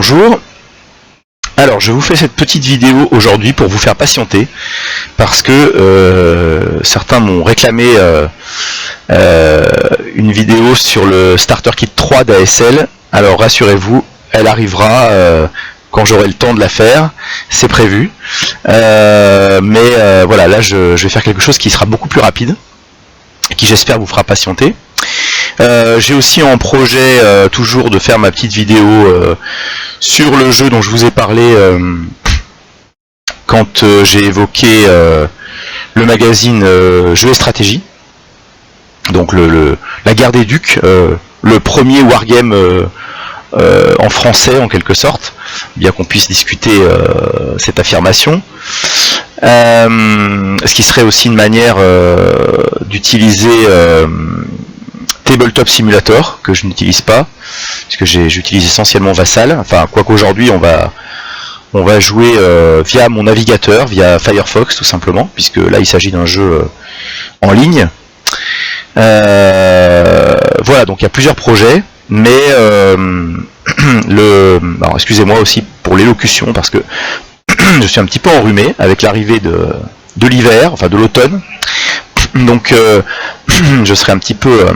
bonjour. Alors je vous fais cette petite vidéo aujourd'hui pour vous faire patienter parce que certains m'ont réclamé une vidéo sur le Starter Kit 3 d'ASL. Alors rassurez-vous, elle arrivera quand j'aurai le temps de la faire, c'est prévu. Mais voilà, là je vais faire quelque chose qui sera beaucoup plus rapide, qui j'espère vous fera patienter. J'ai aussi en projet toujours de faire ma petite vidéo sur le jeu dont je vous ai parlé quand j'ai évoqué le magazine Jeux et Stratégie. Donc la guerre des ducs, le premier wargame en français en quelque sorte, bien qu'on puisse discuter cette affirmation. Ce qui serait aussi une manière d'utiliser Tabletop Simulator, que je n'utilise pas, puisque j'utilise essentiellement Vassal. Enfin, quoi qu'aujourd'hui on va jouer via mon navigateur, via Firefox tout simplement, puisque là il s'agit d'un jeu en ligne. Voilà, donc il y a plusieurs projets, mais alors excusez-moi aussi pour l'élocution, parce que je suis un petit peu enrhumé avec l'arrivée de l'hiver, enfin de l'automne, donc je serai un petit peu...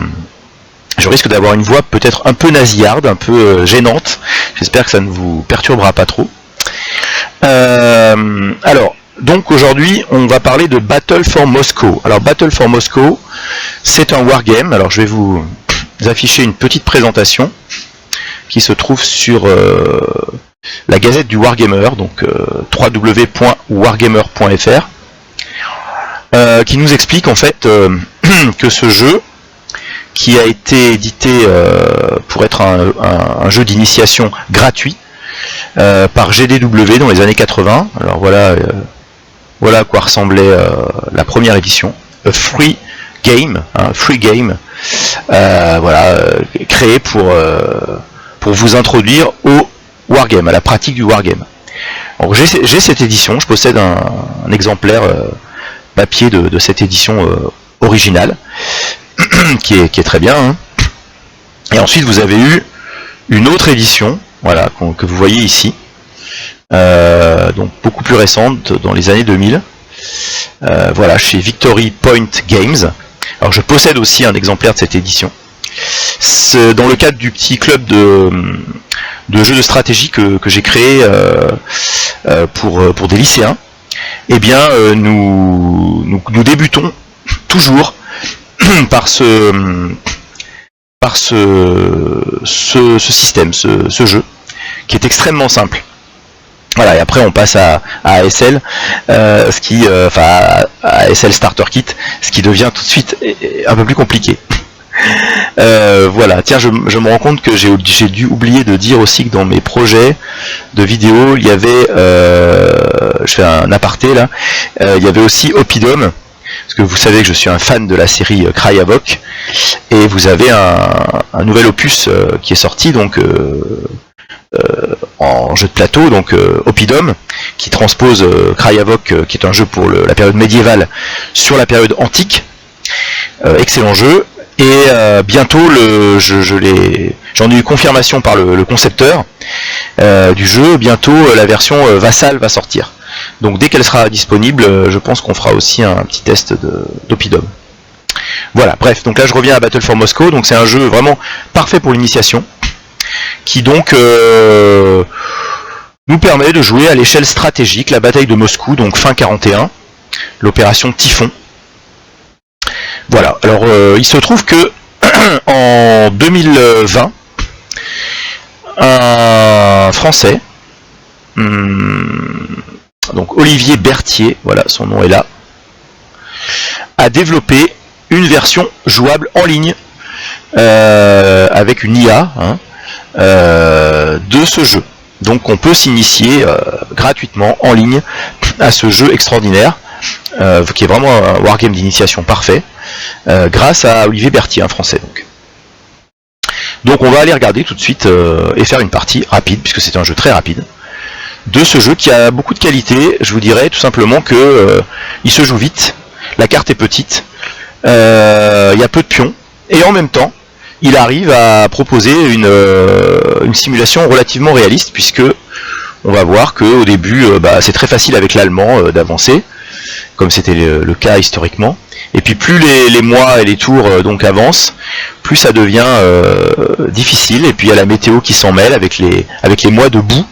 je risque d'avoir une voix peut-être un peu nasillarde, un peu gênante. J'espère que ça ne vous perturbera pas trop. Alors, donc aujourd'hui, on va parler de Battle for Moscow. Alors, Battle for Moscow, c'est un wargame. Alors, je vais vous afficher une petite présentation qui se trouve sur la Gazette du Wargamer, donc www.wargamer.fr, qui nous explique en fait que ce jeu, qui a été édité pour être un jeu d'initiation gratuit par GDW dans les années 80. Alors voilà, voilà à quoi ressemblait la première édition. A free game, voilà, créé pour vous introduire au wargame, à la pratique du wargame. Donc j'ai cette édition, je possède un exemplaire papier de cette édition originale. qui est très bien, hein. Et ensuite vous avez eu une autre édition, voilà, que vous voyez ici, donc beaucoup plus récente, dans les années 2000, voilà, chez Victory Point Games. Alors je possède aussi un exemplaire de cette édition. Dans le cadre du petit club de jeux de stratégie que j'ai créé pour des lycéens, eh bien nous débutons toujours par ce système, ce jeu, qui est extrêmement simple. Voilà, et après on passe à ASL, à ASL Starter Kit, ce qui devient tout de suite un peu plus compliqué. Voilà, tiens, je me rends compte que j'ai dû oublier de dire aussi que dans mes projets de vidéo, il y avait, je fais un aparté là, il y avait aussi Oppidum. Parce que vous savez que je suis un fan de la série Cry Havoc, et vous avez un nouvel opus qui est sorti donc en jeu de plateau, donc Oppidum, qui transpose Cry Havoc, qui est un jeu pour la période médiévale sur la période antique. Excellent jeu, et bientôt j'en ai eu confirmation par le concepteur du jeu. Bientôt la version Vassal va sortir. Donc dès qu'elle sera disponible, je pense qu'on fera aussi un petit test d'Oppidum. Voilà, bref, donc là je reviens à Battle for Moscow. Donc c'est un jeu vraiment parfait pour l'initiation, qui donc nous permet de jouer à l'échelle stratégique la bataille de Moscou, donc fin 41, l'opération Typhon. Voilà, alors il se trouve que en 2020, un Français, donc Olivier Berthier, voilà, son nom est là, a développé une version jouable en ligne avec une IA de ce jeu. Donc on peut s'initier gratuitement en ligne à ce jeu extraordinaire, qui est vraiment un wargame d'initiation parfait, grâce à Olivier Berthier, un Français donc. Donc on va aller regarder tout de suite et faire une partie rapide, puisque c'est un jeu très rapide, de ce jeu qui a beaucoup de qualité. Je vous dirais tout simplement que il se joue vite, la carte est petite, il y a peu de pions, et en même temps il arrive à proposer une simulation relativement réaliste, puisque on va voir qu'au début, c'est très facile avec l'allemand d'avancer, comme c'était le cas historiquement. Et puis plus les mois et les tours donc avancent, plus ça devient difficile. Et puis il y a la météo qui s'en mêle avec les mois de boue.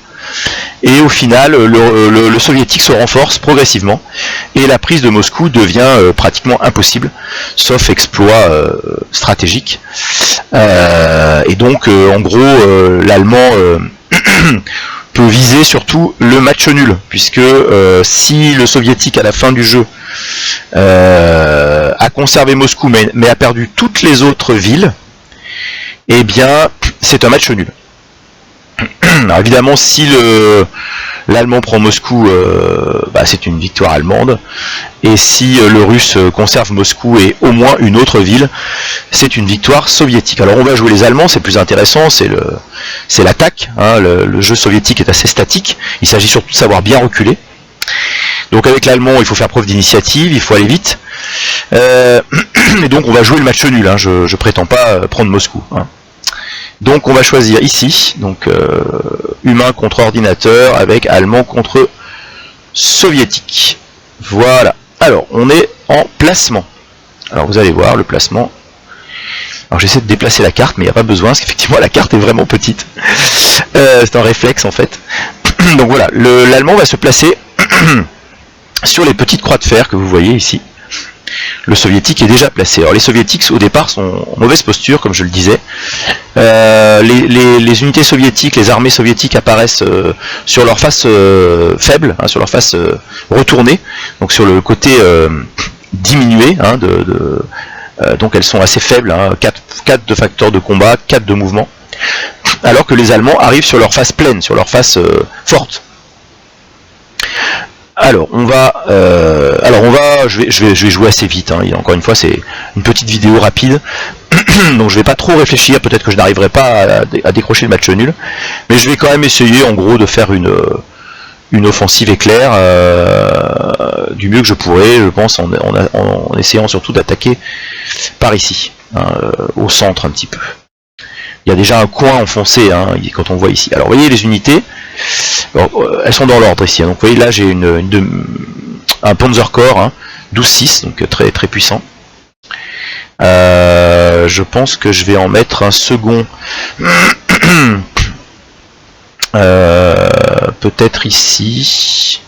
Et au final, le soviétique se renforce progressivement et la prise de Moscou devient pratiquement impossible, sauf exploit stratégique. Et donc, en gros, l'Allemand peut viser surtout le match nul, puisque si le soviétique à la fin du jeu a conservé Moscou mais a perdu toutes les autres villes, eh bien c'est un match nul. Alors évidemment, si l'Allemand prend Moscou, c'est une victoire allemande, et si le Russe conserve Moscou et au moins une autre ville, c'est une victoire soviétique. Alors on va jouer les Allemands, c'est plus intéressant, c'est l'attaque, hein, le jeu soviétique est assez statique, il s'agit surtout de savoir bien reculer. Donc avec l'Allemand, il faut faire preuve d'initiative, il faut aller vite, et donc on va jouer le match nul, hein, je prétends pas prendre Moscou, hein. Donc on va choisir ici, donc humain contre ordinateur avec allemand contre soviétique. Voilà. Alors on est en placement. Alors vous allez voir le placement. Alors j'essaie de déplacer la carte, mais il n'y a pas besoin, parce qu'effectivement la carte est vraiment petite. C'est un réflexe en fait. Donc voilà, l'allemand va se placer sur les petites croix de fer que vous voyez ici. Le soviétique est déjà placé. Alors les soviétiques au départ sont en mauvaise posture, comme je le disais. Les unités soviétiques, les armées soviétiques apparaissent sur leur face faible, hein, sur leur face retournée, donc sur le côté diminué, hein, donc elles sont assez faibles, hein, 4 de facteurs de combat, 4 de mouvement, alors que les Allemands arrivent sur leur face pleine, sur leur face forte. Alors je vais jouer assez vite, hein. Encore une fois c'est une petite vidéo rapide, donc je vais pas trop réfléchir, peut-être que je n'arriverai pas à décrocher le match nul, mais je vais quand même essayer en gros de faire une offensive éclair du mieux que je pourrai, je pense, en essayant surtout d'attaquer par ici, hein, au centre un petit peu. Il y a déjà un coin enfoncé, hein, quand on voit ici. Alors vous voyez les unités, alors, elles sont dans l'ordre ici, hein. Donc vous voyez là j'ai un Panzerkorps, hein, 12-6, donc très très puissant. Je pense que je vais en mettre un second, peut-être ici,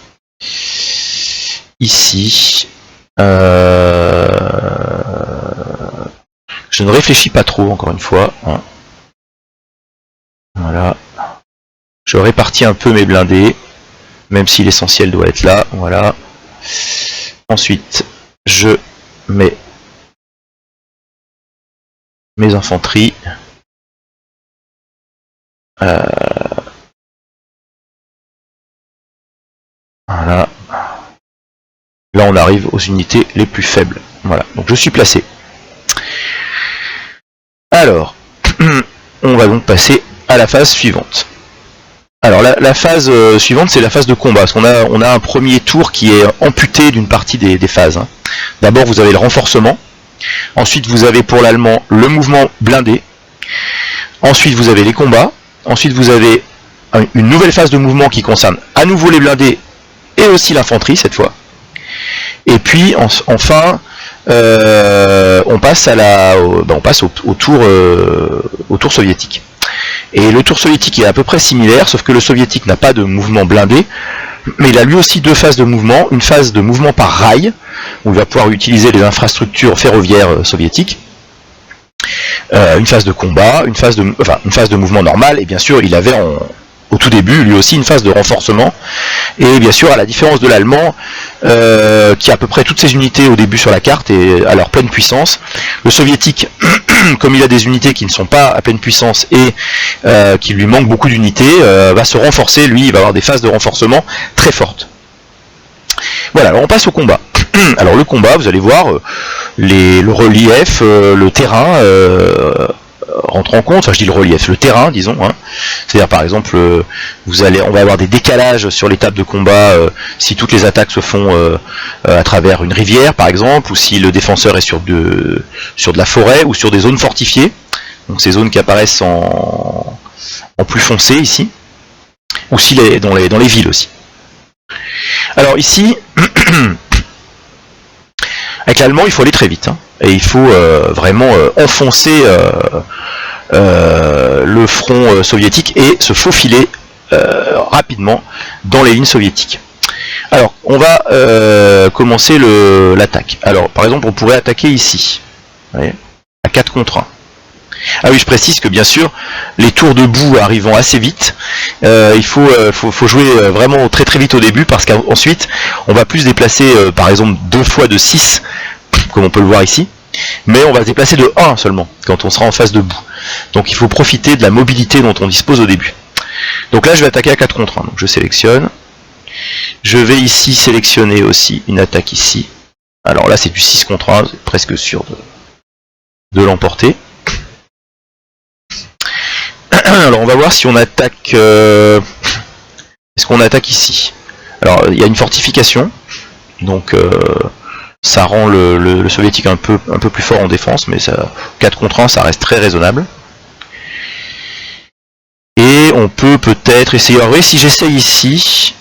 je ne réfléchis pas trop, encore une fois, hein. Voilà. Je répartis un peu mes blindés, même si l'essentiel doit être là, voilà. Ensuite, je mets mes infanteries. Voilà. Là, on arrive aux unités les plus faibles. Voilà. Donc, je suis placé. Alors, on va donc passer à la phase suivante. Alors la phase suivante, c'est la phase de combat, parce qu'on a un premier tour qui est amputé d'une partie des phases, hein. D'abord vous avez le renforcement, ensuite vous avez pour l'allemand le mouvement blindé, ensuite vous avez les combats, ensuite vous avez une nouvelle phase de mouvement qui concerne à nouveau les blindés et aussi l'infanterie cette fois, et puis enfin on passe au tour soviétique. Et le tour soviétique est à peu près similaire, sauf que le soviétique n'a pas de mouvement blindé, mais il a lui aussi deux phases de mouvement, une phase de mouvement par rail, où il va pouvoir utiliser les infrastructures ferroviaires soviétiques, une phase de combat, une phase de mouvement normal, et bien sûr il avait au tout début lui aussi une phase de renforcement, et bien sûr à la différence de l'allemand, qui a à peu près toutes ses unités au début sur la carte et à leur pleine puissance, le soviétique, comme il a des unités qui ne sont pas à pleine puissance et qui lui manquent beaucoup d'unités, va se renforcer, lui il va avoir des phases de renforcement très fortes. Voilà, alors on passe au combat. Alors le combat, vous allez voir, le relief, le terrain rentre en compte, enfin je dis le relief, le terrain disons, hein. C'est-à-dire par exemple on va avoir des décalages sur les tables de combat si toutes les attaques se font à travers une rivière par exemple, ou si le défenseur est sur de la forêt ou sur des zones fortifiées. Donc ces zones qui apparaissent en plus foncé ici, ou si dans les villes aussi. Alors ici, avec l'allemand, il faut aller très vite, hein, et il faut vraiment enfoncer le front soviétique et se faufiler rapidement dans les lignes soviétiques. Alors, on va commencer l'attaque. Alors, par exemple, on pourrait attaquer ici, vous voyez, à 4 contre 1. Ah oui, je précise que bien sûr, les tours de boue arrivant assez vite, il faut jouer vraiment très très vite au début, parce qu'ensuite, on va plus se déplacer, par exemple, 2 fois de 6, comme on peut le voir ici, mais on va se déplacer de 1 seulement, quand on sera en phase de boue. Donc il faut profiter de la mobilité dont on dispose au début. Donc là, je vais attaquer à 4 contre 1, donc je sélectionne. Je vais ici sélectionner aussi une attaque ici. Alors là, c'est du 6 contre 1, c'est presque sûr de l'emporter. Alors on va voir si on attaque... Est-ce qu'on attaque ici? Alors il y a une fortification, donc ça rend le soviétique un peu plus fort en défense, mais 4 contre 1, ça reste très raisonnable. Et on peut peut-être essayer... Alors oui, si j'essaye ici,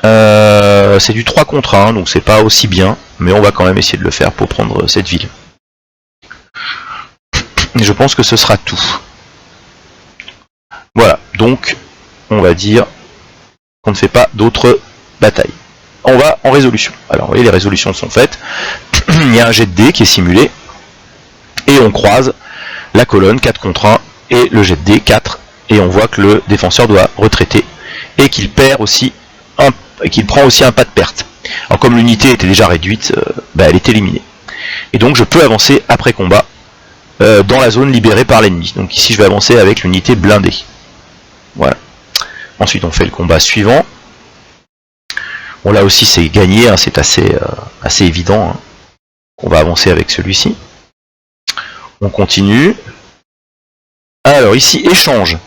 c'est du 3 contre 1, donc c'est pas aussi bien, mais on va quand même essayer de le faire pour prendre cette ville. Et je pense que ce sera tout. Voilà, donc on va dire qu'on ne fait pas d'autres batailles. On va en résolution. Alors vous voyez, les résolutions sont faites. Il y a un jet de dés qui est simulé. Et on croise la colonne 4 contre 1 et le jet de dés 4. Et on voit que le défenseur doit retraiter. Et qu'il perd aussi qu'il prend aussi un pas de perte. Alors comme l'unité était déjà réduite, elle est éliminée. Et donc je peux avancer après combat dans la zone libérée par l'ennemi. Donc ici je vais avancer avec l'unité blindée. Voilà. Ensuite on fait le combat suivant. Bon là aussi c'est gagné, hein, c'est assez évident. Hein. On va avancer avec celui-ci. On continue. Alors ici échange.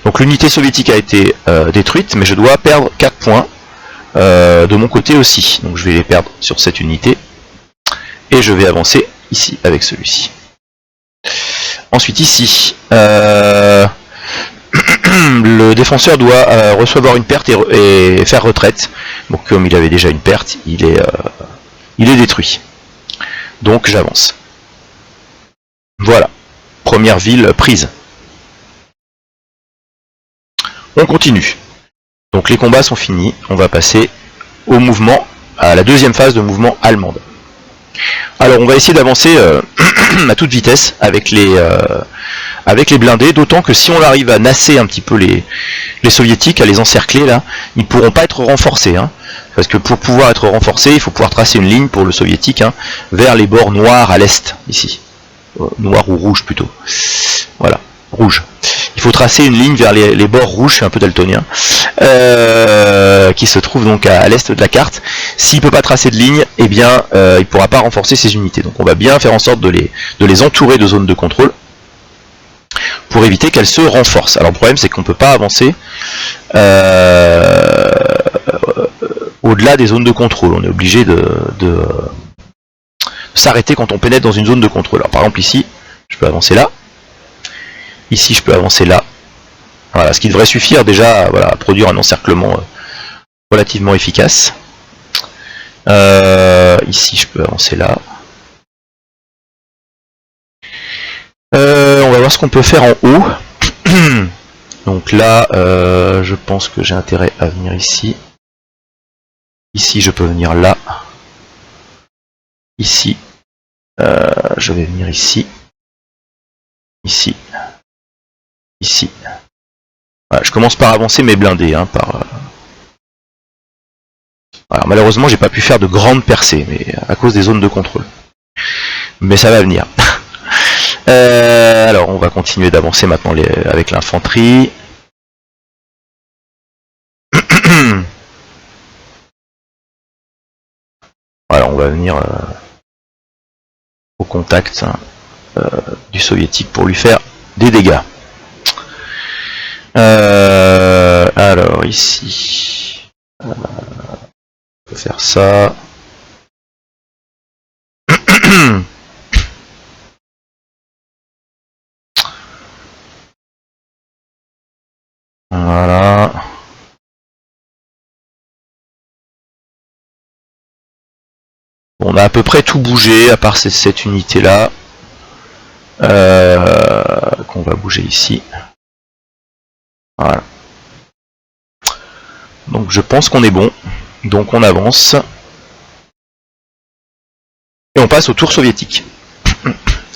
Donc l'unité soviétique a été détruite, mais je dois perdre 4 points de mon côté aussi. Donc je vais les perdre sur cette unité. Et je vais avancer ici avec celui-ci. Ensuite ici, le défenseur doit recevoir une perte et faire retraite. Donc comme il avait déjà une perte, il est détruit. Donc j'avance. Voilà. Première ville prise. On continue. Donc les combats sont finis. On va passer au mouvement, à la deuxième phase de mouvement allemande. Alors on va essayer d'avancer à toute vitesse avec les blindés, d'autant que si on arrive à nasser un petit peu les soviétiques, à les encercler là, ils ne pourront pas être renforcés. Hein, parce que pour pouvoir être renforcés, il faut pouvoir tracer une ligne pour le soviétique vers les bords noirs à l'est, ici. Noir ou rouge plutôt. Voilà, rouge. Il faut tracer une ligne vers les bords rouges, je suis un peu daltonien, qui se trouve donc à l'est de la carte. S'il ne peut pas tracer de ligne, eh bien, il ne pourra pas renforcer ses unités. Donc on va bien faire en sorte de les entourer de zones de contrôle pour éviter qu'elles se renforcent. Alors le problème c'est qu'on ne peut pas avancer au-delà des zones de contrôle. On est obligé de s'arrêter quand on pénètre dans une zone de contrôle. Alors par exemple ici, je peux avancer là. Ici je peux avancer là. Voilà, ce qui devrait suffire déjà à produire un encerclement relativement efficace. Ici je peux avancer là. On va voir ce qu'on peut faire en haut. Donc là, je pense que j'ai intérêt à venir ici. Ici je peux venir là. Ici, je vais venir ici. Ici. Ici. Voilà, je commence par avancer mes blindés. Alors malheureusement j'ai pas pu faire de grandes percées, mais à cause des zones de contrôle. Mais ça va venir. Alors on va continuer d'avancer maintenant avec l'infanterie. Voilà, on va venir au contact du soviétique pour lui faire des dégâts. Alors ici, on peut faire ça. On a à peu près tout bougé, à part cette unité-là. Qu'on va bouger ici. Voilà. Donc je pense qu'on est bon. Donc on avance. Et on passe au tour soviétique.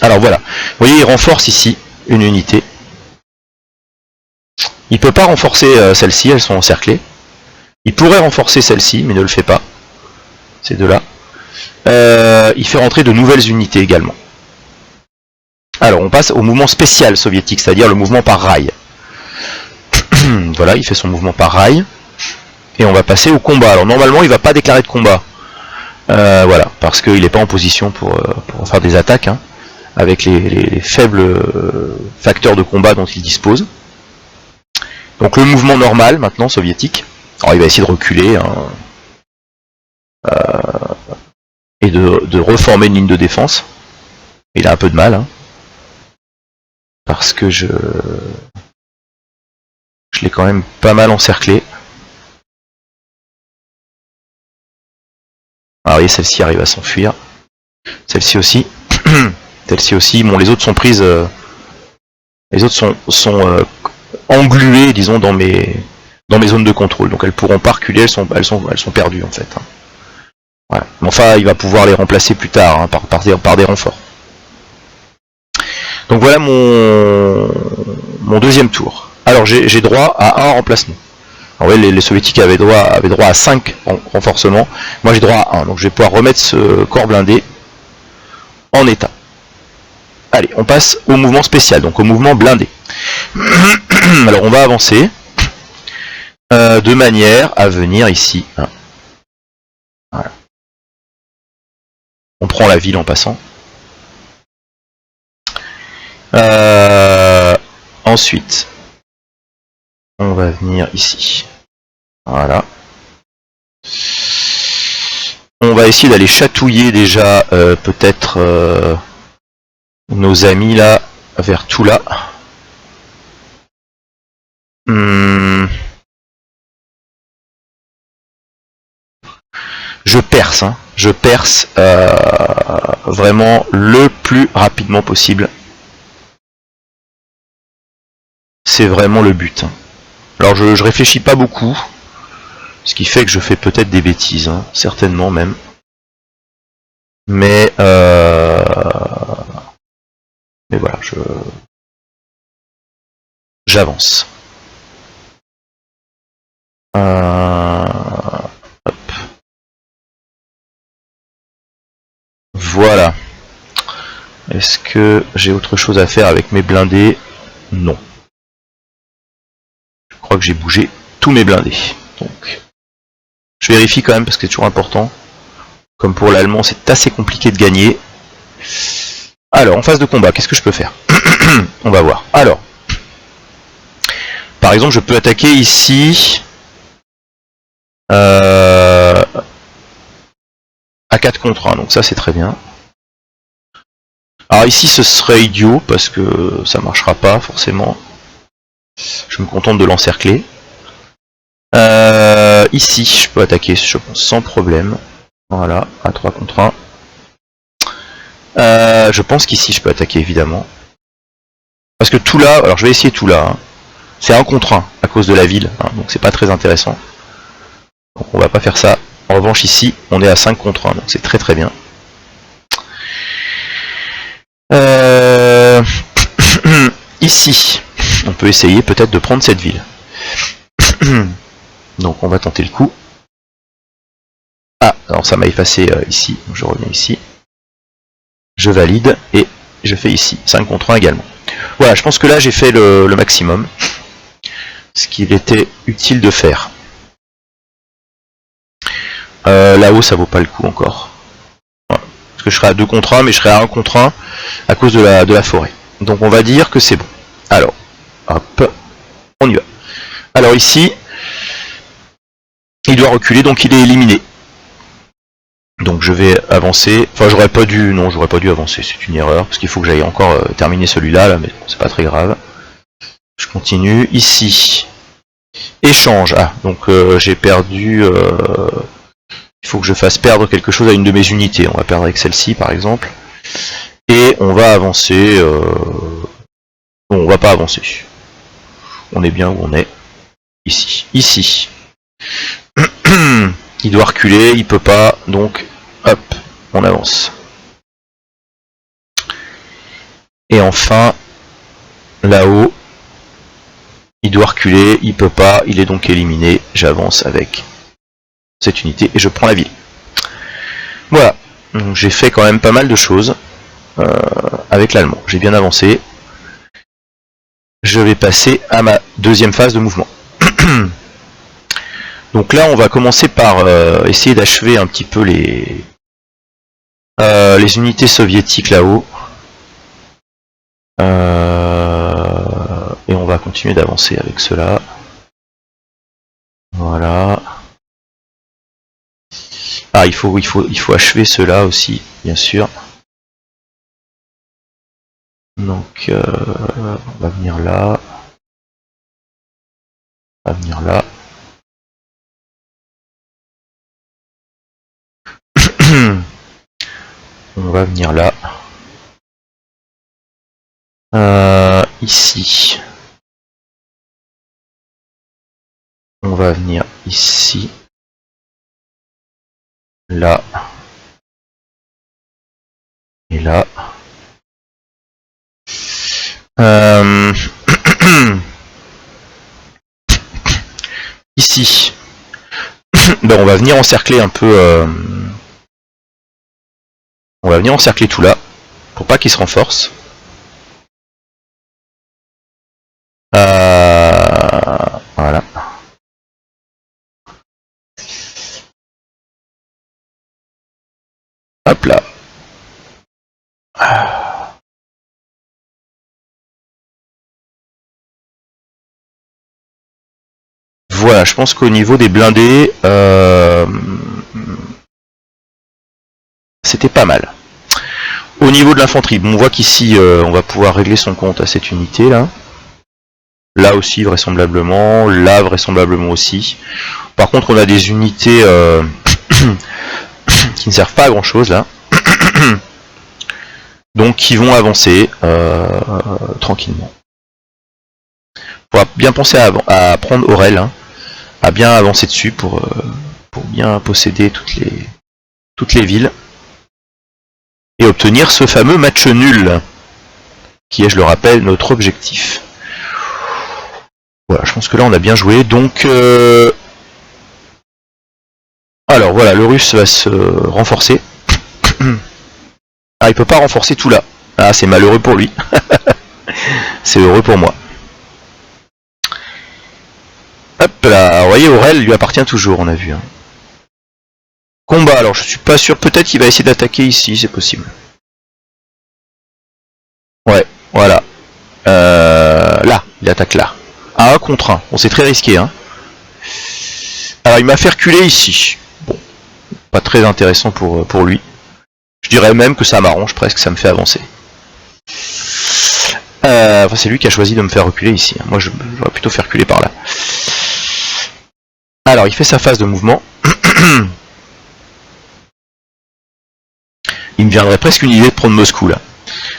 Alors voilà. Vous voyez, il renforce ici une unité. Il ne peut pas renforcer celles-ci, elles sont encerclées. Il pourrait renforcer celle-ci, mais ne le fait pas. Ces deux-là. Il fait rentrer de nouvelles unités également. Alors, on passe au mouvement spécial soviétique, c'est-à-dire le mouvement par rail. Voilà, il fait son mouvement par rail. Et on va passer au combat. Alors, normalement, il ne va pas déclarer de combat. Voilà, parce qu'il n'est pas en position pour faire des attaques, hein, avec les faibles facteurs de combat dont il dispose. Donc, le mouvement normal, maintenant, soviétique. Alors, il va essayer de reculer, hein, et de reformer une ligne de défense. Il a un peu de mal, hein, parce que je l'ai quand même pas mal encerclé. Ah oui, celle-ci arrive à s'enfuir. Celle-ci aussi. Celle-ci aussi. Bon, les autres sont prises. Les autres sont engluées, disons, dans mes zones de contrôle. Donc elles pourront pas reculer, elles sont perdues en fait. Voilà. Mais enfin, il va pouvoir les remplacer plus tard, hein, par des renforts. Donc voilà mon deuxième tour. Alors j'ai droit à un remplacement. Alors oui, les soviétiques avaient droit à 5 renforcements. Moi j'ai droit à 1. Donc je vais pouvoir remettre ce corps blindé en état. Allez, on passe au mouvement spécial, donc au mouvement blindé. Alors on va avancer de manière à venir ici. Voilà. On prend la ville en passant. Ensuite, on va venir ici. Voilà. On va essayer d'aller chatouiller déjà peut-être nos amis là, vers tout là. Je perce, hein. Je perce vraiment le plus rapidement possible. C'est vraiment le but. Alors je réfléchis pas beaucoup, ce qui fait que je fais peut-être des bêtises, hein, certainement même. Mais voilà, j'avance. Hop. Voilà. Est-ce que j'ai autre chose à faire avec mes blindés? Non. Je crois que j'ai bougé tous mes blindés. Donc, je vérifie quand même parce que c'est toujours important. Comme pour l'allemand, c'est assez compliqué de gagner. Alors, en phase de combat, qu'est-ce que je peux faire? On va voir. Alors, par exemple, je peux attaquer ici à 4 contre 1, donc ça c'est très bien. Alors ici ce serait idiot parce que ça marchera pas forcément. Je me contente de l'encercler. Ici je peux attaquer, je pense, sans problème. Voilà, à 3 contre 1. Je pense qu'ici je peux attaquer évidemment. Parce que tout là, alors je vais essayer tout là. Hein. C'est 1 contre 1 à cause de la ville, hein, donc c'est pas très intéressant. Donc on va pas faire ça. En revanche ici on est à 5 contre 1, donc c'est très très bien. Ici, on peut essayer peut-être de prendre cette ville. Donc on va tenter le coup. Ah, alors ça m'a effacé ici, donc je reviens ici. Je valide et je fais ici, 5 contre 1 également. Voilà, je pense que là j'ai fait le maximum. Ce qu'il était utile de faire. Là-haut ça vaut pas le coup encore. Voilà. Parce que je serai à 2 contre 1, mais je serai à 1 contre 1 à cause de la forêt. Donc on va dire que c'est bon. Alors, hop, on y va. Alors ici, il doit reculer, donc il est éliminé. Donc je vais avancer. Enfin, j'aurais pas dû avancer, c'est une erreur, parce qu'il faut que j'aille encore terminer celui-là, là, mais bon, c'est pas très grave. Je continue. Ici, échange. Ah, donc j'ai perdu Il faut que je fasse perdre quelque chose à une de mes unités. On va perdre avec celle-ci par exemple. Et on va avancer... Bon, on va pas avancer. On est bien où on est. Ici. Ici. Il doit reculer, il peut pas, donc hop, on avance. Et enfin, là-haut, il doit reculer, il peut pas, il est donc éliminé. J'avance avec cette unité et je prends la ville. Voilà, donc j'ai fait quand même pas mal de choses avec l'allemand. J'ai bien avancé. Je vais passer à ma deuxième phase de mouvement. Donc là, on va commencer par essayer d'achever un petit peu les unités soviétiques là-haut. Et on va continuer d'avancer avec cela. Voilà. Ah, il faut achever cela aussi, bien sûr. Donc, on va venir là. On va venir là. On va venir là. Ici. On va venir ici. Là. Et là. Ici. Ben, on va venir encercler un peu... On va venir encercler tout là. Pour pas qu'il se renforce. Voilà. Hop là. Voilà, je pense qu'au niveau des blindés, c'était pas mal. Au niveau de l'infanterie, bon, on voit qu'ici, on va pouvoir régler son compte à cette unité là. Là aussi vraisemblablement, là vraisemblablement aussi. Par contre, on a des unités qui ne servent pas à grand chose là. Donc qui vont avancer tranquillement. On va bien penser à prendre Aurel, hein, à bien avancer dessus pour bien posséder toutes les villes. Et obtenir ce fameux match nul, qui est, je le rappelle, notre objectif. Voilà, je pense que là on a bien joué, donc... Alors voilà, le russe va se renforcer. Ah, il peut pas renforcer tout là. Ah, c'est malheureux pour lui. C'est heureux pour moi. Hop là, vous voyez, Aurel lui appartient toujours, on a vu. Hein. Combat, alors je suis pas sûr, peut-être qu'il va essayer d'attaquer ici, c'est possible. Ouais, voilà. Là, il attaque là. À 1 contre 1, bon c'est très risqué. Hein. Alors il m'a fait reculer ici. Bon, pas très intéressant pour lui. Je dirais même que ça m'arrange presque, ça me fait avancer. Enfin, c'est lui qui a choisi de me faire reculer ici. Moi j'aurais plutôt fait reculer par là. Alors il fait sa phase de mouvement. Il me viendrait presque une idée de prendre Moscou là.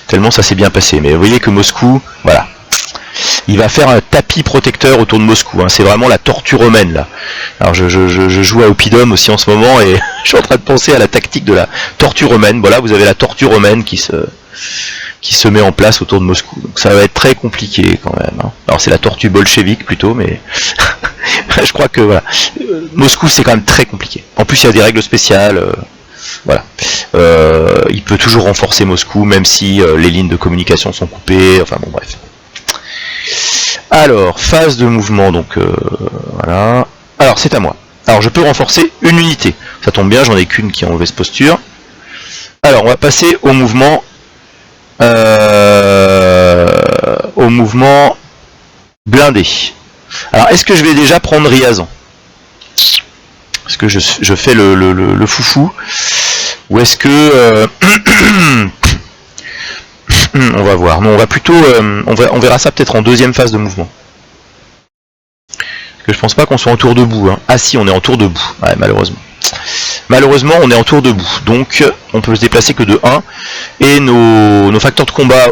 Tellement ça s'est bien passé. Mais vous voyez que Moscou, voilà. Il va faire un tapis protecteur autour de Moscou. Hein. C'est vraiment la tortue romaine là. Alors je joue à Oppidum aussi en ce moment et je suis en train de penser à la tactique de la tortue romaine. Voilà, vous avez la tortue romaine qui se met en place autour de Moscou. Donc ça va être très compliqué quand même. Hein. Alors c'est la tortue bolchevique plutôt, mais je crois que voilà. Moscou c'est quand même très compliqué. En plus il y a des règles spéciales. Voilà. Il peut toujours renforcer Moscou, même si les lignes de communication sont coupées. Enfin bon, bref. Alors, phase de mouvement, donc voilà. Alors, c'est à moi. Alors, je peux renforcer une unité. Ça tombe bien, j'en ai qu'une qui a mauvaise posture. Alors, on va passer au mouvement. Blindé. Alors, est-ce que je vais déjà prendre Riazan? Est-ce que je fais le foufou? Ou est-ce que... on va voir. Non, on va plutôt... on verra ça peut-être en deuxième phase de mouvement. Parce que je pense pas qu'on soit en tour debout. Hein. Ah si, on est en tour debout. Ouais, malheureusement. Malheureusement, on est en tour debout, donc on peut se déplacer que de 1, et nos facteurs de combat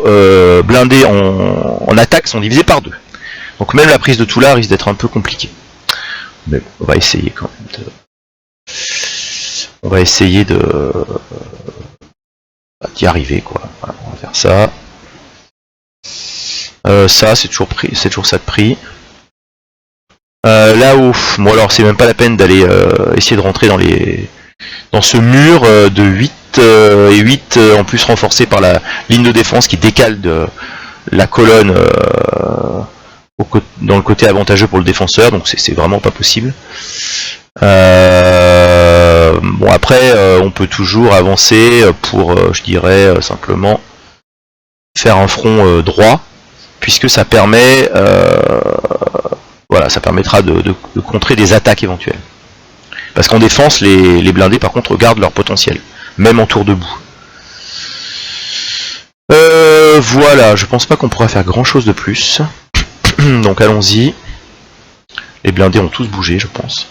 blindés en attaque sont divisés par 2. Donc même la prise de tout là risque d'être un peu compliquée. Mais bon, on va essayer quand même de... On va essayer d'y arriver, quoi. Voilà, on va faire ça. Ça, c'est toujours ça de prix. Là-haut, bon alors c'est même pas la peine d'aller essayer de rentrer dans ce mur de 8 et 8 en plus renforcé par la ligne de défense qui décale de la colonne dans le côté avantageux pour le défenseur, donc c'est vraiment pas possible. Bon après on peut toujours avancer pour je dirais simplement faire un front droit, puisque ça permet voilà, ça permettra de contrer des attaques éventuelles. Parce qu'en défense, les blindés par contre gardent leur potentiel, même en tour debout. Voilà, je pense pas qu'on pourra faire grand chose de plus. Donc allons-y. Les blindés ont tous bougé, je pense.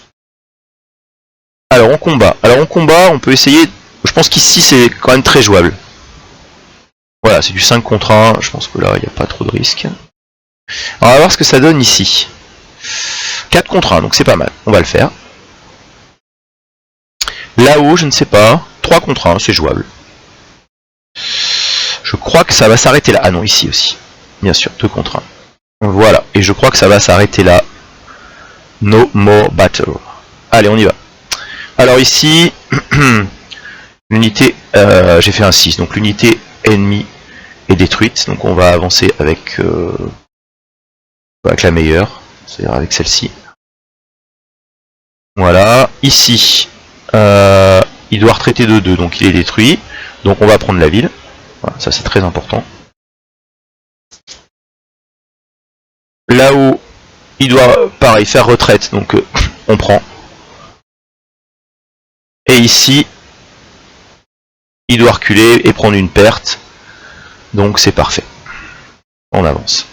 Alors en combat, on peut essayer. Je pense qu'ici c'est quand même très jouable. Voilà, c'est du 5 contre 1, je pense que là il n'y a pas trop de risques. Alors on va voir ce que ça donne ici. 4 contre 1, donc c'est pas mal, on va le faire. Là-haut, je ne sais pas. 3 contre 1, c'est jouable. Je crois que ça va s'arrêter là. Ah non, ici aussi. Bien sûr, 2 contre 1. Voilà, et je crois que ça va s'arrêter là. No more battle. Allez, on y va. Alors ici, l'unité, j'ai fait un 6, donc l'unité ennemie est détruite. Donc on va avancer avec la meilleure, c'est-à-dire avec celle-ci. Voilà, ici, il doit retraiter de 2, donc il est détruit. Donc on va prendre la ville. Voilà, ça c'est très important. Là-haut, il doit, pareil, faire retraite, donc on prend. Et ici, il doit reculer et prendre une perte. Donc c'est parfait. On avance.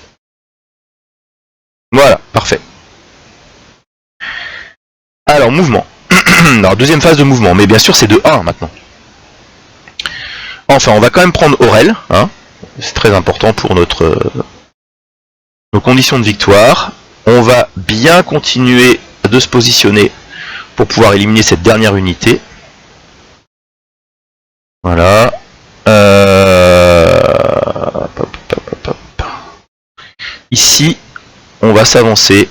Voilà, parfait. Alors, mouvement. Alors, deuxième phase de mouvement, mais bien sûr c'est de 1 maintenant. Enfin, on va quand même prendre Aurel, hein. C'est très important pour nos conditions de victoire. On va bien continuer de se positionner pour pouvoir éliminer cette dernière unité. Voilà. Ici, on va s'avancer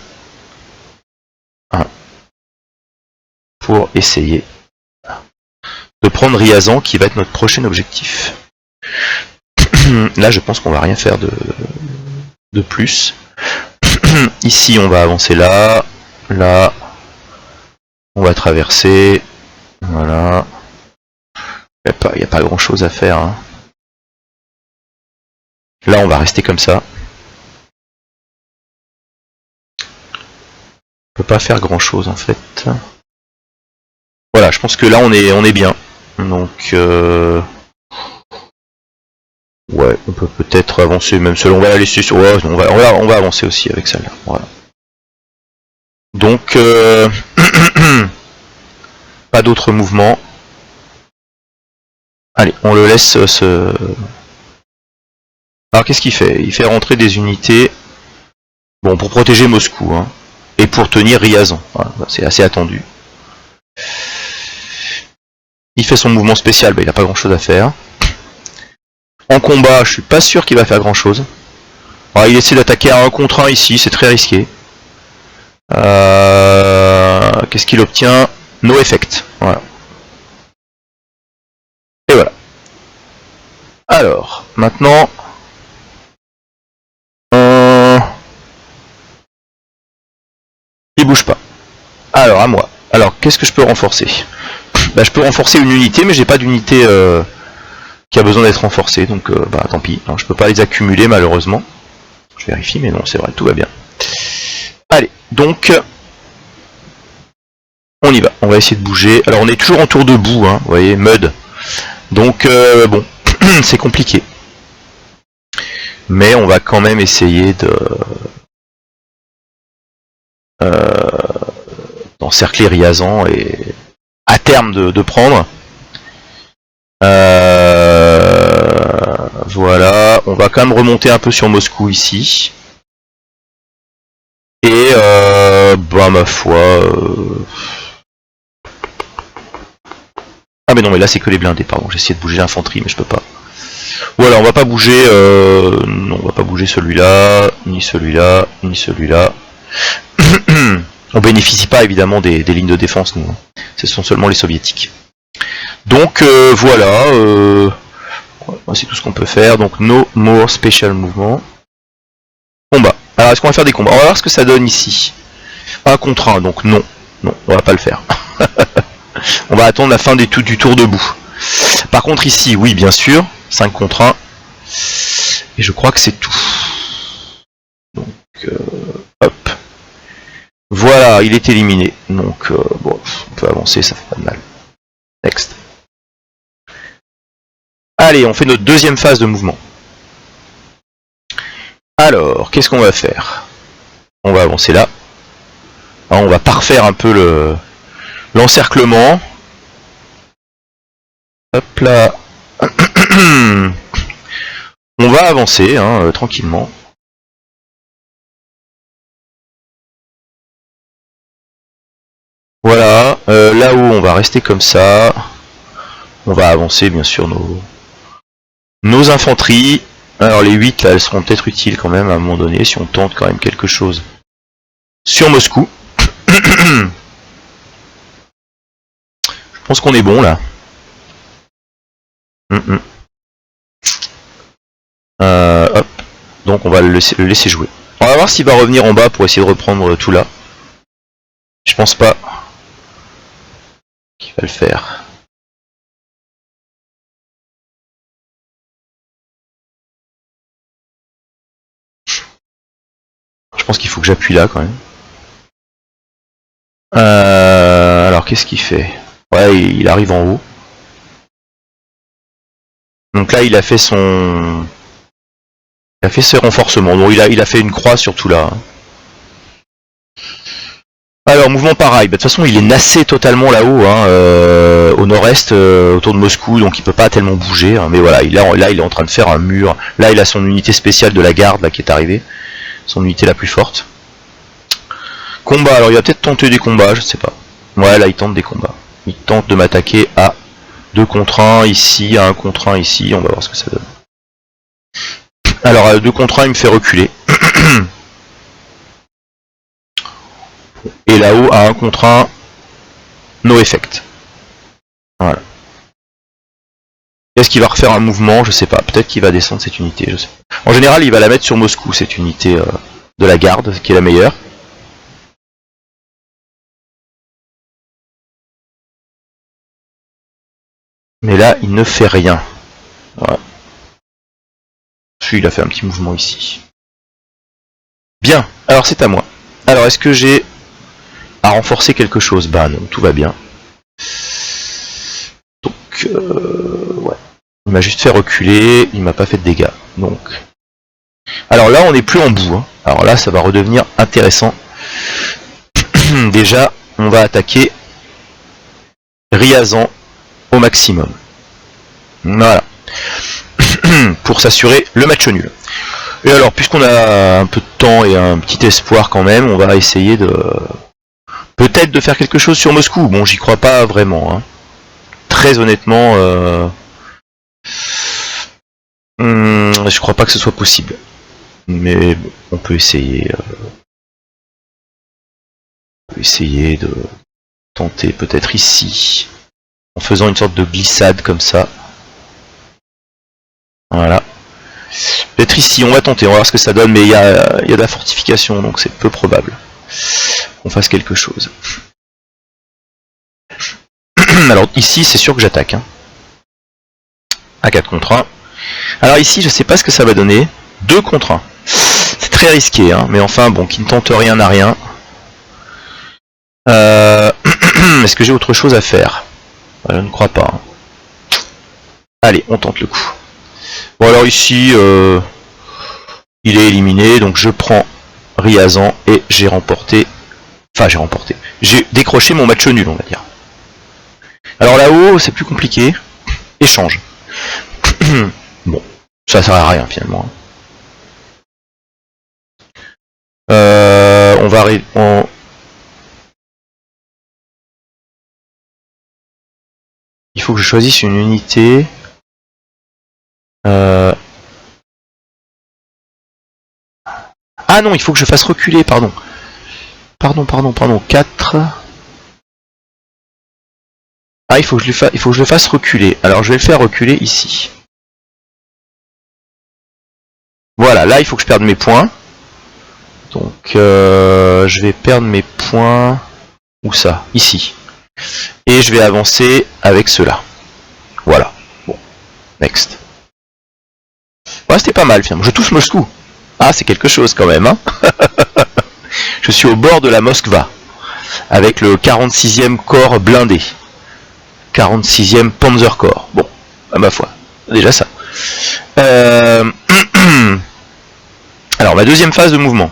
pour essayer de prendre Riazan, qui va être notre prochain objectif. Là, je pense qu'on va rien faire de plus. Ici, on va avancer là. Là, on va traverser. Voilà. Il n'y a pas grand chose à faire. Hein. Là, on va rester comme ça. On peut pas faire grand chose en fait. Voilà, je pense que là, on est bien. Donc, ouais, on peut peut-être avancer même seul. On va la laisser sur. Ouais, on va avancer aussi avec celle-là. Voilà. Donc, pas d'autres mouvements. Allez, on le laisse se... Alors, qu'est-ce qu'il fait? Il fait rentrer des unités. Bon, pour protéger Moscou, hein. Et pour tenir Riazan. Voilà, c'est assez attendu. Il fait son mouvement spécial, bah, il n'a pas grand chose à faire. En combat, je suis pas sûr qu'il va faire grand chose. Alors, il essaie d'attaquer à 1 contre 1 ici, c'est très risqué. Qu'est-ce qu'il obtient? No effect. Voilà. Et voilà. Alors, maintenant... il bouge pas. Alors, à moi. Alors, qu'est-ce que je peux renforcer? Bah, je peux renforcer une unité, mais j'ai pas d'unité qui a besoin d'être renforcée, donc bah tant pis. Alors, je peux pas les accumuler malheureusement. Je vérifie, mais non, c'est vrai, tout va bien. Allez, donc on y va. On va essayer de bouger. Alors, on est toujours en tour debout, hein, vous voyez, mud. Donc bon, c'est compliqué. Mais on va quand même essayer de d'encercler Riazan et à terme de prendre. Voilà, on va quand même remonter un peu sur Moscou ici. Et bah ma foi... Ah mais non, mais là c'est que les blindés, pardon, j'ai essayé de bouger l'infanterie mais je peux pas. Voilà, on va pas bouger, non, on va pas bouger celui-là, ni celui-là, ni celui-là. On bénéficie pas évidemment des lignes de défense, nous. Ce sont seulement les soviétiques. Donc voilà, c'est tout ce qu'on peut faire. Donc no more special movement. Combat. Alors est-ce qu'on va faire des combats? On va voir ce que ça donne ici. 1 contre 1, donc non. Non, on va pas le faire. On va attendre la fin du tour debout. Par contre ici, oui bien sûr, 5 contre 1. Et je crois que c'est tout. Donc hop. Voilà, il est éliminé. Donc bon, on peut avancer, ça fait pas de mal. Next. Allez, on fait notre deuxième phase de mouvement. Alors, qu'est-ce qu'on va faire? On va avancer là. Alors, on va parfaire un peu l'encerclement. Hop là. On va avancer tranquillement. Voilà, là-haut on va rester comme ça. On va avancer bien sûr nos infanteries. Alors les 8 là elles seront peut-être utiles quand même à un moment donné si on tente quand même quelque chose sur Moscou. Je pense qu'on est bon là. Hop. Donc on va le laisser jouer. On va voir s'il va revenir en bas pour essayer de reprendre tout là. Je pense pas qu'il va le faire. Je pense qu'il faut que j'appuie là quand même. Alors qu'est-ce qu'il fait? Ouais, il arrive en haut. Donc là il a fait son... Il a fait ses renforcements. Donc il a fait une croix sur tout là. Alors mouvement pareil, de toute façon il est nassé totalement là-haut, au nord-est, autour de Moscou, donc il peut pas tellement bouger, mais voilà, là il est en train de faire un mur. Là il a son unité spéciale de la garde là, qui est arrivée, son unité la plus forte. Combat, alors il va peut-être tenter des combats, je sais pas. Ouais, là il tente des combats. Il tente de m'attaquer à 2 contre 1 ici, à 1 contre 1 ici, on va voir ce que ça donne. Alors à 2 contre 1 il me fait reculer. Et là-haut, à 1 contre 1, no effect. Voilà. Est-ce qu'il va refaire un mouvement? Je sais pas. Peut-être qu'il va descendre cette unité, je sais pas. En général, il va la mettre sur Moscou, cette unité de la garde, qui est la meilleure. Mais là, il ne fait rien. Voilà. Il a fait un petit mouvement ici. Bien, alors c'est à moi. Alors, est-ce que j'ai à renforcer quelque chose? Bah non, tout va bien. Donc, ouais. Il m'a juste fait reculer, il m'a pas fait de dégâts. Donc, alors là, on n'est plus en bout. Alors là, ça va redevenir intéressant. Déjà, on va attaquer Ryazan au maximum. Voilà. Pour s'assurer le match nul. Et alors, puisqu'on a un peu de temps et un petit espoir quand même, on va essayer de... peut-être de faire quelque chose sur Moscou. Bon, j'y crois pas vraiment. Très honnêtement, je crois pas que ce soit possible. Mais bon, on peut essayer. Essayer de tenter peut-être ici, en faisant une sorte de glissade comme ça. Voilà. Peut-être ici, on va tenter, on va voir ce que ça donne, mais il y a de la fortification, donc c'est peu probable qu'on fasse quelque chose. Alors ici, c'est sûr que j'attaque. À 4 contre 1. Alors ici, je sais pas ce que ça va donner. 2 contre 1. C'est très risqué, mais enfin, bon, qui ne tente rien n'a rien. Est-ce que j'ai autre chose à faire? Je ne crois pas. Allez, on tente le coup. Bon alors ici, il est éliminé, donc je prends Ryazan et j'ai remporté... Enfin, j'ai remporté. J'ai décroché mon match nul, on va dire. Alors là-haut, c'est plus compliqué. Échange. Bon, ça sert à rien finalement. On va il faut que je choisisse une unité. Ah non, il faut que je fasse reculer, pardon. Pardon, 4. Ah, il faut que je le fasse reculer. Alors je vais le faire reculer ici. Voilà, là il faut que je perde mes points. Donc je vais perdre mes points. Où ça? Ici. Et je vais avancer avec cela. Voilà. Bon. Next. Ouais, c'était pas mal finalement. Je touche Moscou. Ah, c'est quelque chose quand même, hein. Je suis au bord de la Moskva. Avec le 46e corps blindé. 46e Panzer Corps. Bon, à ma foi. Déjà ça. Alors, ma deuxième phase de mouvement.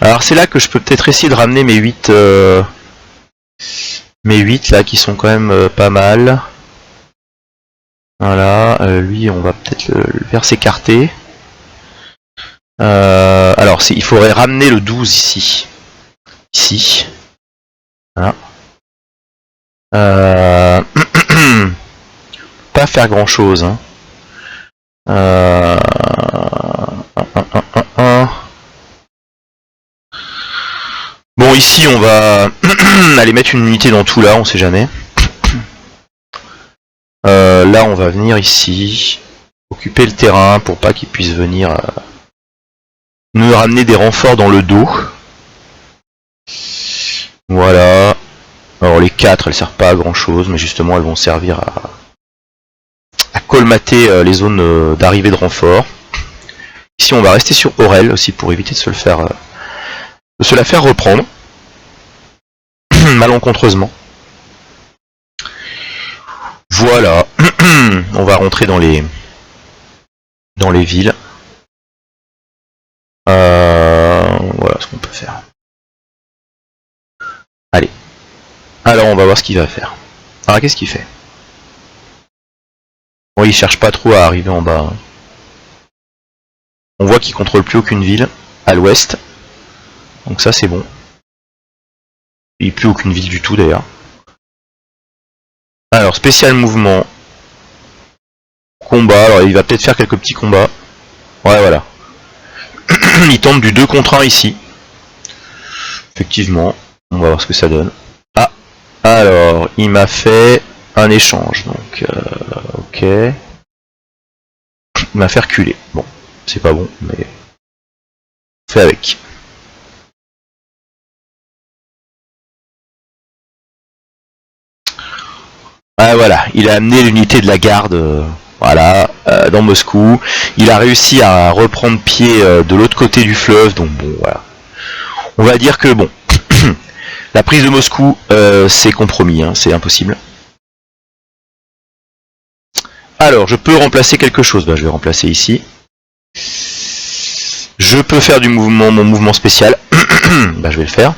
Alors, c'est là que je peux peut-être essayer de ramener mes 8... mes 8 là qui sont quand même pas mal. Voilà, lui on va peut-être le faire s'écarter. Alors il faudrait ramener le 12 ici. Ici. Voilà. Pas faire grand chose. Hein. Bon ici on va aller mettre une unité dans tout là, on sait jamais. Là on va venir ici, occuper le terrain pour pas qu'ils puissent venir nous ramener des renforts dans le dos. Voilà. Alors les 4 elles servent pas à grand chose, mais justement elles vont servir à colmater les zones d'arrivée de renforts. Ici on va rester sur Aurel aussi pour éviter de se la faire reprendre malencontreusement. Voilà. On va rentrer dans les villes. Voilà ce qu'on peut faire. Allez. Alors on va voir ce qu'il va faire. Alors qu'est-ce qu'il fait? Bon, il cherche pas trop à arriver en bas. On voit qu'il contrôle plus aucune ville à l'ouest. Donc ça c'est bon. Il n'y a plus aucune ville du tout d'ailleurs. Alors spécial mouvement. Combat. Alors il va peut-être faire quelques petits combats. Ouais voilà. Il tente du 2 contre 1 ici. Effectivement. On va voir ce que ça donne. Ah. Alors il m'a fait un échange. Donc ok. Il m'a fait reculer. Bon. C'est pas bon mais. On fait avec. Ah voilà, il a amené l'unité de la garde voilà, dans Moscou. Il a réussi à reprendre pied de l'autre côté du fleuve, donc bon voilà. On va dire que bon, la prise de Moscou c'est compromis, hein, c'est impossible. Alors, je peux remplacer quelque chose, bah, je vais remplacer ici. Je peux faire du mouvement, mon mouvement spécial, bah, je vais le faire.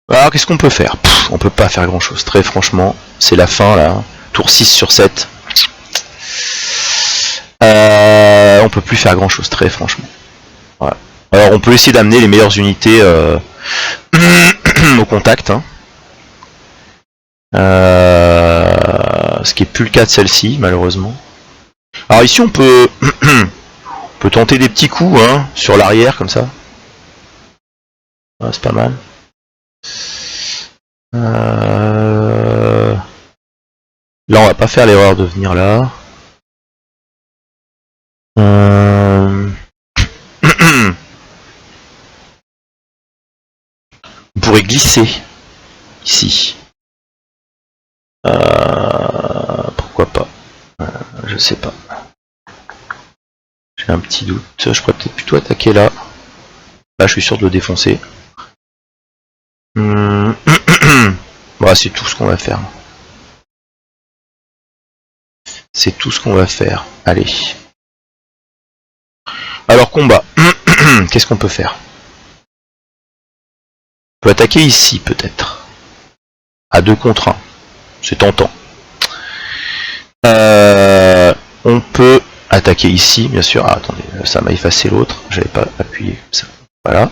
Alors qu'est-ce qu'on peut faire? On peut pas faire grand chose, très franchement, c'est la fin là, tour 6 sur 7. On peut plus faire grand chose, très franchement. Voilà. Alors on peut essayer d'amener les meilleures unités au contact. Hein. Ce qui est plus le cas de celle-ci, malheureusement. Alors ici on peut on peut tenter des petits coups hein, sur l'arrière comme ça. Ah, c'est pas mal. Là on va pas faire l'erreur de venir là. On pourrait glisser ici. Pourquoi pas? Je sais pas. J'ai un petit doute. Je pourrais peut-être plutôt attaquer là. Là, je suis sûr de le défoncer. Bah, c'est tout ce qu'on va faire. C'est tout ce qu'on va faire. Allez. Alors, combat. Qu'est-ce qu'on peut faire? On peut attaquer ici, peut-être. à 2 contre 1. C'est tentant. On peut attaquer ici, bien sûr. Ah, attendez, ça m'a effacé l'autre. J'avais pas appuyé comme ça. Voilà.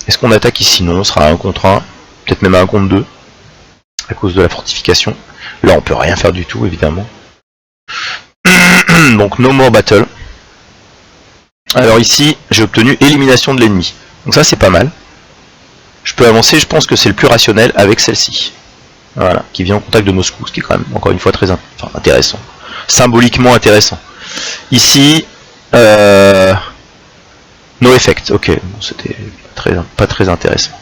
Est-ce qu'on attaque ici? Non, on sera à 1 contre 1. Peut-être même à 1 contre 2. À cause de la fortification. Là, on peut rien faire du tout, évidemment. Donc, no more battle. Alors ici, j'ai obtenu élimination de l'ennemi. Donc ça, c'est pas mal. Je peux avancer, je pense que c'est le plus rationnel avec celle-ci. Voilà, qui vient en contact de Moscou, ce qui est quand même, encore une fois, très intéressant. Symboliquement intéressant. Ici, no effect, ok, bon, c'était pas très intéressant.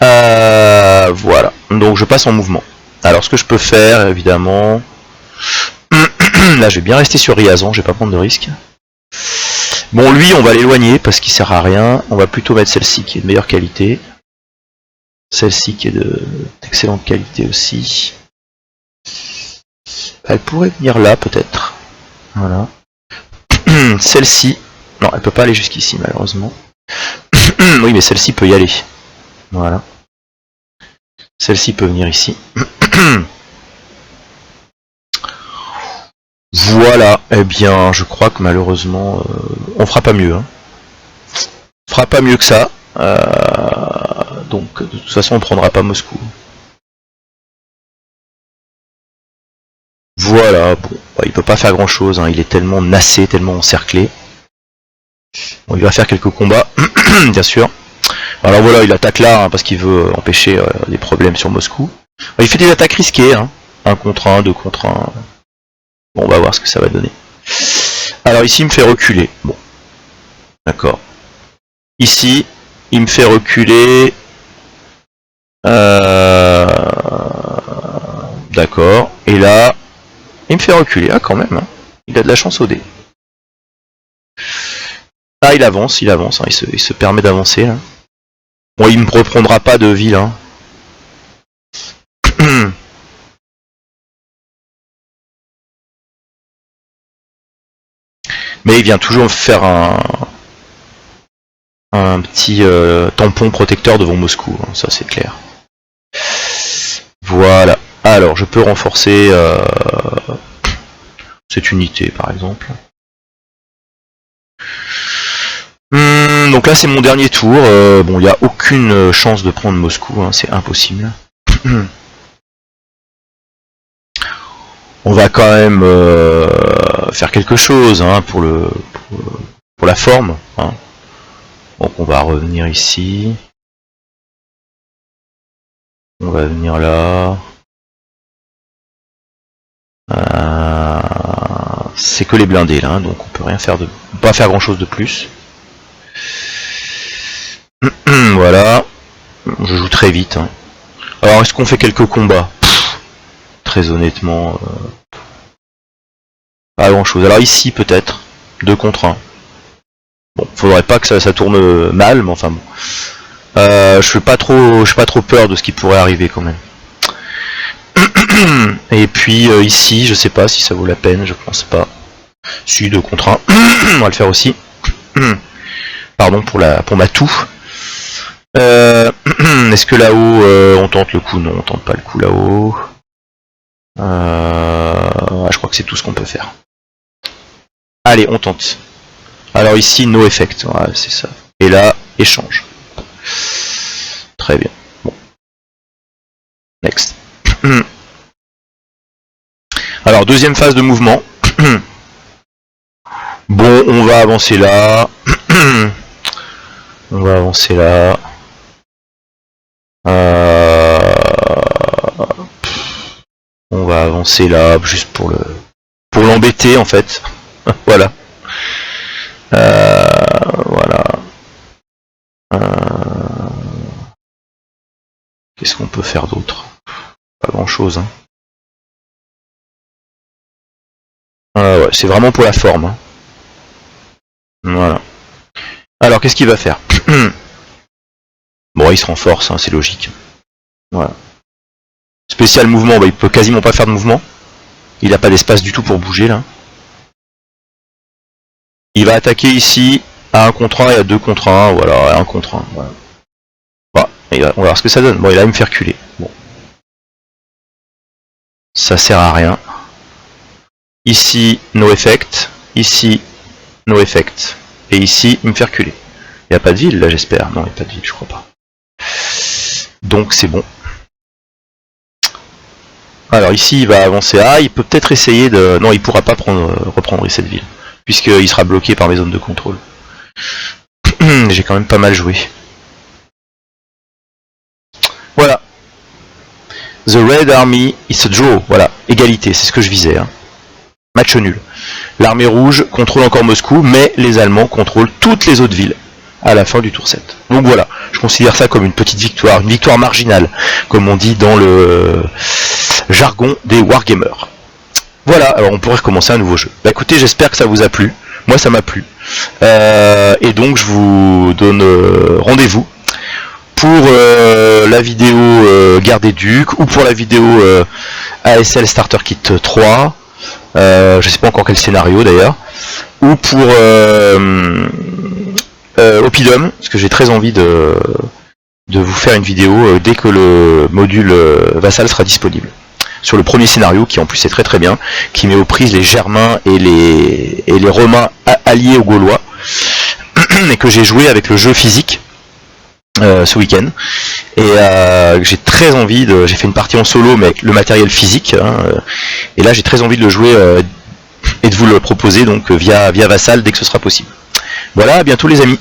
Voilà, donc je passe en mouvement. Alors ce que je peux faire, évidemment... Là, je vais bien rester sur Ryazan, je vais pas prendre de risque. Bon, lui, on va l'éloigner parce qu'il sert à rien. On va plutôt mettre celle-ci qui est de meilleure qualité. Celle-ci qui est d'excellente qualité aussi. Elle pourrait venir là, peut-être. Voilà. Celle-ci. Non, elle peut pas aller jusqu'ici, malheureusement. Oui, mais celle-ci peut y aller. Voilà. Celle-ci peut venir ici. Voilà. Eh bien, je crois que malheureusement, on fera pas mieux. Hein. On fera pas mieux que ça. Donc, de toute façon, on prendra pas Moscou. Voilà, bon, bah, il peut pas faire grand chose, hein. Il est tellement nassé, tellement encerclé. Bon, il va faire quelques combats, bien sûr. Alors voilà, il attaque là, hein, parce qu'il veut empêcher des problèmes sur Moscou. Il fait des attaques risquées, hein. 1 contre 1, 2 contre 1. Bon, on va voir ce que ça va donner. Alors ici, il me fait reculer. Bon, d'accord. Ici, il me fait reculer... D'accord. Et là, il me fait reculer. Ah, quand même. Hein. Il a de la chance au dé. Ah, il avance. Hein. Il se permet d'avancer. Bon, il me reprendra pas de ville. Hein. Mais il vient toujours faire un petit tampon protecteur devant Moscou. Hein. Ça, c'est clair. Voilà. Alors, je peux renforcer cette unité, par exemple. Donc là, c'est mon dernier tour. Bon, il n'y a aucune chance de prendre Moscou. Hein, c'est impossible. On va quand même faire quelque chose hein, pour la forme. Hein. Donc on va revenir ici. On va venir là. C'est que les blindés là, hein, donc on peut rien faire pas faire grand chose de plus. Voilà. Je joue très vite. Hein. Alors est-ce qu'on fait quelques combats? Très honnêtement, pas grand chose. Alors ici peut-être 2 contre 1. Bon, faudrait pas que ça tourne mal, mais enfin bon. Je fais pas trop peur de ce qui pourrait arriver quand même. Et puis ici, je sais pas si ça vaut la peine, je pense pas. Si 2 contre 1, on va le faire aussi. Pardon pour ma toux. Est-ce que là-haut on tente le coup? Non, on tente pas le coup là-haut. Je crois que c'est tout ce qu'on peut faire. Allez, on tente. Alors ici, no effect, ouais, c'est ça. Et là, échange. Très bien. Bon. Next. Alors, deuxième phase de mouvement. Bon, on va avancer là. On va avancer là. On va avancer là, juste pour l'embêter en fait. Voilà. Voilà. Qu'est-ce qu'on peut faire d'autre? Pas grand chose. Hein. Ouais, c'est vraiment pour la forme. Hein. Voilà. Alors, qu'est-ce qu'il va faire? Bon, il se renforce, hein, c'est logique. Voilà. Spécial mouvement, bah, il peut quasiment pas faire de mouvement. Il n'a pas d'espace du tout pour bouger là. Il va attaquer ici à 1 contre 1 et à 2 contre 1. Voilà, à 1 contre 1. Voilà. Bah, Et on va voir ce que ça donne. Bon, il va me faire reculer. Bon. Ça sert à rien. Ici, no effect. Ici, no effect. Et ici, il me fait reculer. Il n'y a pas de ville là, j'espère. Non, il n'y a pas de ville, je crois pas. Donc c'est bon. Alors ici, il va avancer A. Il peut peut-être essayer de... Non, il pourra pas reprendre cette ville. Puisqu'il sera bloqué par mes zones de contrôle. J'ai quand même pas mal joué. Voilà. The Red Army is a draw. Voilà, égalité, c'est ce que je visais. Hein. Match nul. L'armée rouge contrôle encore Moscou, mais les Allemands contrôlent toutes les autres villes à la fin du tour 7. Donc voilà, je considère ça comme une petite victoire, une victoire marginale, comme on dit dans le jargon des wargamers. Voilà, alors on pourrait recommencer un nouveau jeu. Bah écoutez, j'espère que ça vous a plu. Moi ça m'a plu. Et donc je vous donne rendez-vous pour la vidéo Guerre des Ducs, ou pour la vidéo ASL Starter Kit 3, je sais pas encore quel scénario d'ailleurs, ou pour Oppidum, parce que j'ai très envie de vous faire une vidéo dès que le module Vassal sera disponible. Sur le premier scénario, qui en plus est très très bien, qui met aux prises les Germains et les Romains alliés aux Gaulois, et que j'ai joué avec le jeu physique ce week-end. Et j'ai très envie de... J'ai fait une partie en solo, mais avec le matériel physique, hein, et là j'ai très envie de le jouer et de vous le proposer donc via Vassal dès que ce sera possible. Voilà, à bientôt les amis.